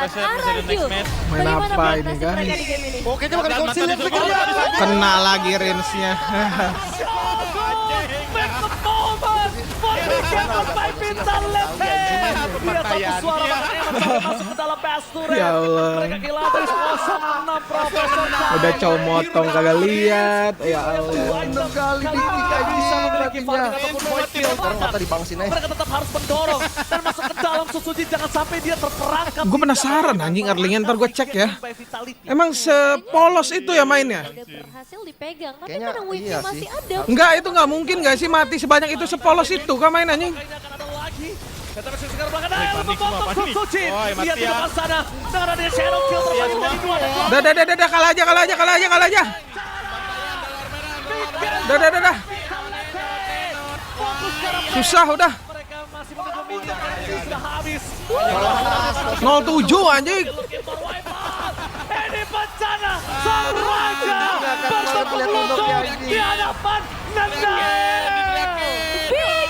Main apa ini guys? Oke, dia bakal konsil ya. Kena lagi range-nya. Ya Allah. Udah comotong kagak lihat. Ya Allah. 6 kali kayak bisa memilikinya. Sekarang mata dibangsin aja. Mereka tetap harus mendorong dan masuk ke dalam Susuji, jangan sampai dia terperangkap. Gue penasaran anjing Erlingnya, ntar gue cek ya. Emang sepolos itu ya mainnya? Udah berhasil dipegang, tapi Kayaknya karena wave iya masih sih. ada. Enggak, itu nggak mungkin gak sih mati sebanyak itu, sepolos itu kah main anjing? Lihat di depan sana dengan ada shadow kill terbagi dari dua dan Dah, kalah aja. Dah. Susah udah. mereka masih menunggu minion karena ini sudah habis. 07 anjing. Ini bencana sang raja bertemu lutut di hadapan Nanda.